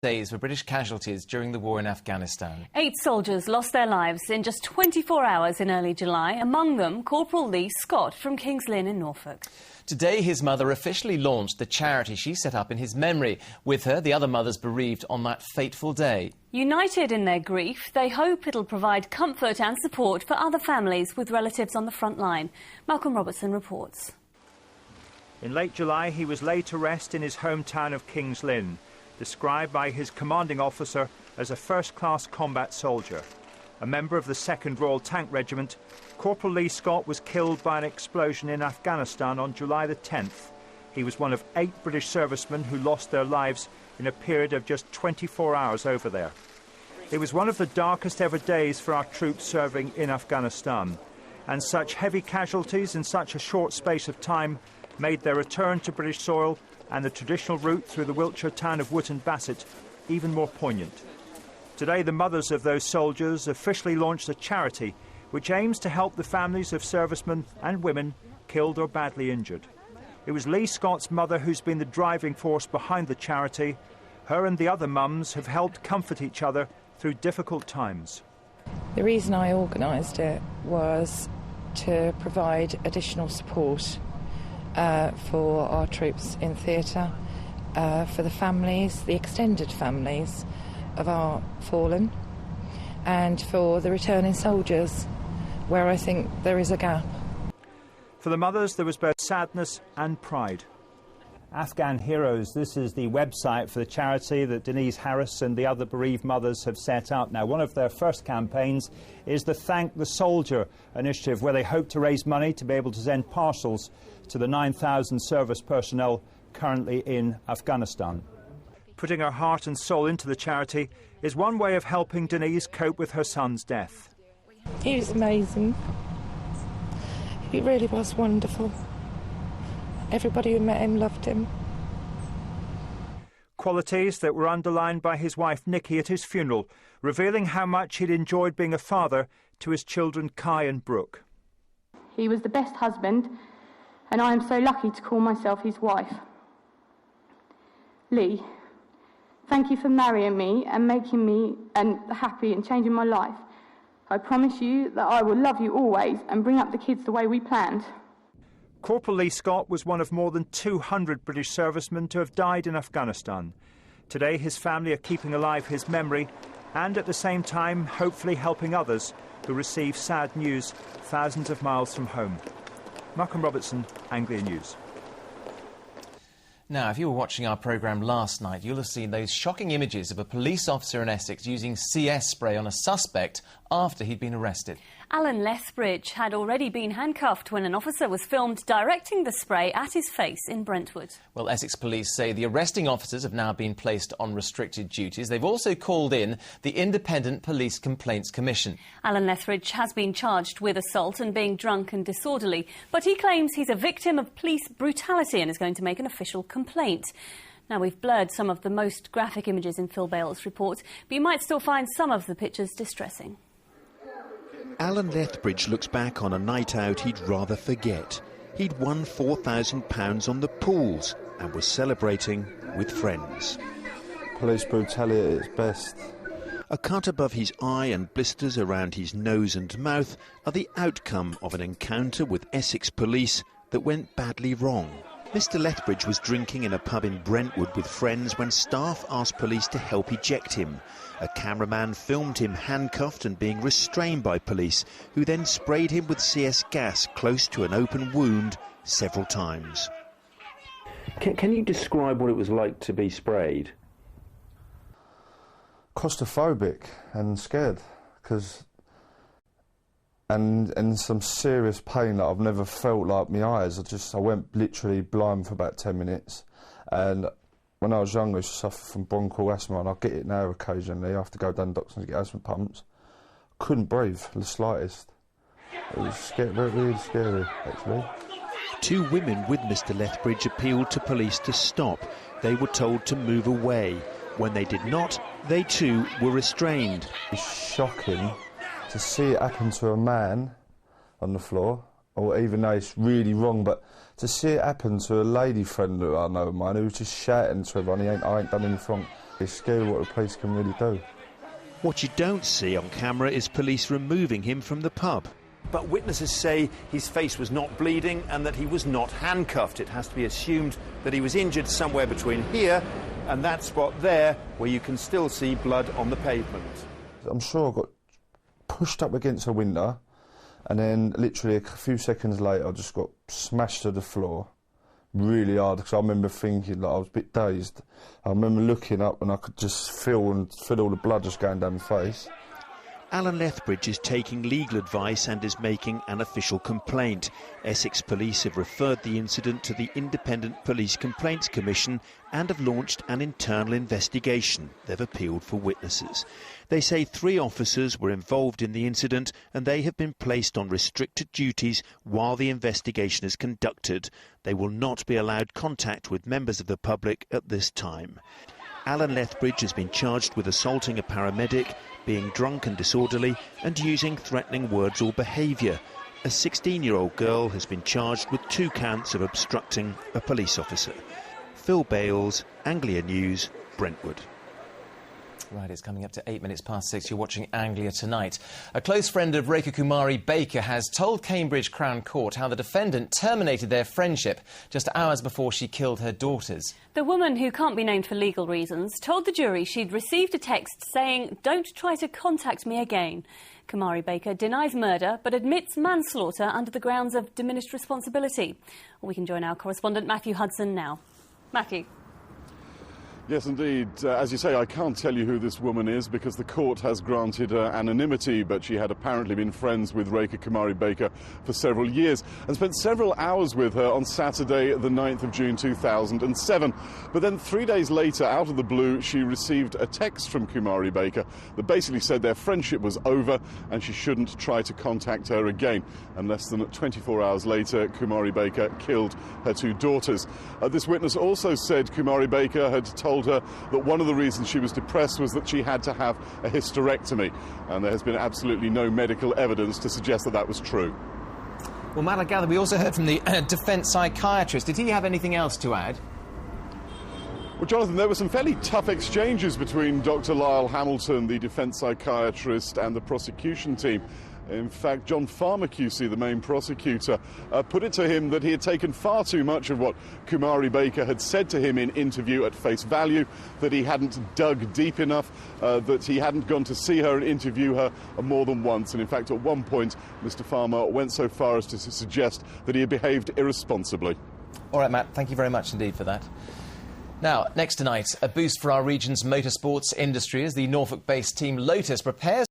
Days for British casualties during the war in Afghanistan. 8 soldiers lost their lives in just 24 hours in early July, among them Corporal Lee Scott from King's Lynn in Norfolk. Today, his mother officially launched the charity she set up in his memory. With her, the other mothers bereaved on that fateful day. United in their grief, they hope it'll provide comfort and support for other families with relatives on the front line. Malcolm Robertson reports. In late July, he was laid to rest in his hometown of King's Lynn, described by his commanding officer as a first-class combat soldier. A member of the 2nd Royal Tank Regiment, Corporal Lee Scott was killed by an explosion in Afghanistan on July the 10th. He was one of 8 British servicemen who lost their lives in a period of just 24 hours over there. It was one of the darkest ever days for our troops serving in Afghanistan, and such heavy casualties in such a short space of time made their return to British soil and the traditional route through the Wiltshire town of Wootton Bassett even more poignant. Today, the mothers of those soldiers officially launched a charity which aims to help the families of servicemen and women killed or badly injured. It was Lee Scott's mother who's been the driving force behind the charity. Her and the other mums have helped comfort each other through difficult times. The reason I organised it was to provide additional support for our troops in theatre, for the families, the extended families of our fallen, and for the returning soldiers, where I think there is a gap. For the mothers, there was both sadness and pride. Afghan Heroes, this is the website for the charity that Denise Harris and the other bereaved mothers have set up. Now, one of their first campaigns is the Thank the Soldier initiative, where they hope to raise money to be able to send parcels to the 9,000 service personnel currently in Afghanistan. Putting her heart and soul into the charity is one way of helping Denise cope with her son's death. He was amazing. He really was wonderful. Everybody who met him loved him. Qualities that were underlined by his wife Nikki at his funeral, revealing how much he'd enjoyed being a father to his children Kai and Brooke. He was the best husband, and I am so lucky to call myself his wife. Lee, thank you for marrying me and making me happy and changing my life. I promise you that I will love you always and bring up the kids the way we planned. Corporal Lee Scott was one of more than 200 British servicemen to have died in Afghanistan. Today, his family are keeping alive his memory and, at the same time, hopefully helping others who receive sad news thousands of miles from home. Malcolm Robertson, Anglia News. Now, if you were watching our programme last night, you'll have seen those shocking images of a police officer in Essex using CS spray on a suspect after he'd been arrested. Alan Lethbridge had already been handcuffed when an officer was filmed directing the spray at his face in Brentwood. Well, Essex police say the arresting officers have now been placed on restricted duties. They've also called in the Independent Police Complaints Commission. Alan Lethbridge has been charged with assault and being drunk and disorderly, but he claims he's a victim of police brutality and is going to make an official complaint. Now, we've blurred some of the most graphic images in Phil Bale's report, but you might still find some of the pictures distressing. Alan Lethbridge looks back on a night out he'd rather forget. He'd won £4,000 on the pools and was celebrating with friends. Police brutality at its best. A cut above his eye and blisters around his nose and mouth are the outcome of an encounter with Essex police that went badly wrong. Mr Lethbridge was drinking in a pub in Brentwood with friends when staff asked police to help eject him. A cameraman filmed him handcuffed and being restrained by police, who then sprayed him with CS gas close to an open wound several times. Can you describe what it was like to be sprayed? Claustrophobic and scared, and some serious pain that I've never felt. Like my eyes, I went literally blind for about 10 minutes. And when I was younger, I used to suffer from bronchial asthma, and I get it now occasionally. I have to go down to the doctor and get asthma pumps. Couldn't breathe, the slightest. It was scary, really scary, actually. 2 women with Mr Lethbridge appealed to police to stop. They were told to move away. When they did not, they too were restrained. It's shocking to see it happen to a man on the floor, or even though it's really wrong, but to see it happen to a lady friend that I know of mine who was just shouting to everyone, I ain't done anything wrong. It's scary what the police can really do. What you don't see on camera is police removing him from the pub. But witnesses say his face was not bleeding and that he was not handcuffed. It has to be assumed that he was injured somewhere between here and that spot there, where you can still see blood on the pavement. I'm sure I got pushed up against a window, and then literally a few seconds later I just got smashed to the floor really hard, because I remember thinking that I was a bit dazed. I remember looking up and I could just feel all the blood just going down my face. Alan Lethbridge is taking legal advice and is making an official complaint. Essex police have referred the incident to the Independent Police Complaints Commission and have launched an internal investigation. They've appealed for witnesses. They say 3 officers were involved in the incident and they have been placed on restricted duties while the investigation is conducted. They will not be allowed contact with members of the public at this time. Alan Lethbridge has been charged with assaulting a paramedic, being drunk and disorderly and using threatening words or behaviour. A 16-year-old girl has been charged with 2 counts of obstructing a police officer. Phil Bales, Anglia News, Brentwood. Right, it's coming up to 8 minutes past 6. You're watching Anglia Tonight. A close friend of Rekha Kumari Baker has told Cambridge Crown Court how the defendant terminated their friendship just hours before she killed her daughters. The woman, who can't be named for legal reasons, told the jury she'd received a text saying, "Don't try to contact me again." Kumari Baker denies murder but admits manslaughter under the grounds of diminished responsibility. We can join our correspondent Matthew Hudson now. Matthew. Yes, indeed. As you say, I can't tell you who this woman is because the court has granted her anonymity, but she had apparently been friends with Rekha Kumari Baker for several years and spent several hours with her on Saturday, the 9th of June 2007. But then 3 days later, out of the blue, she received a text from Kumari Baker that basically said their friendship was over and she shouldn't try to contact her again. And less than 24 hours later, Kumari Baker killed her 2 daughters. This witness also said Kumari Baker had told her that one of the reasons she was depressed was that she had to have a hysterectomy, and there has been absolutely no medical evidence to suggest that that was true. Well, Matt, I gather we also heard from the defence psychiatrist. Did he have anything else to add? Well, Jonathan, there were some fairly tough exchanges between Dr. Lyle Hamilton, the defence psychiatrist, and the prosecution team. In fact, John Farmer QC, the main prosecutor, put it to him that he had taken far too much of what Kumari Baker had said to him in interview at face value, that he hadn't dug deep enough, that he hadn't gone to see her and interview her more than once. And in fact, at one point, Mr. Farmer went so far as to suggest that he had behaved irresponsibly. All right, Matt, thank you very much indeed for that. Now, next tonight, a boost for our region's motorsports industry as the Norfolk-based team Lotus prepares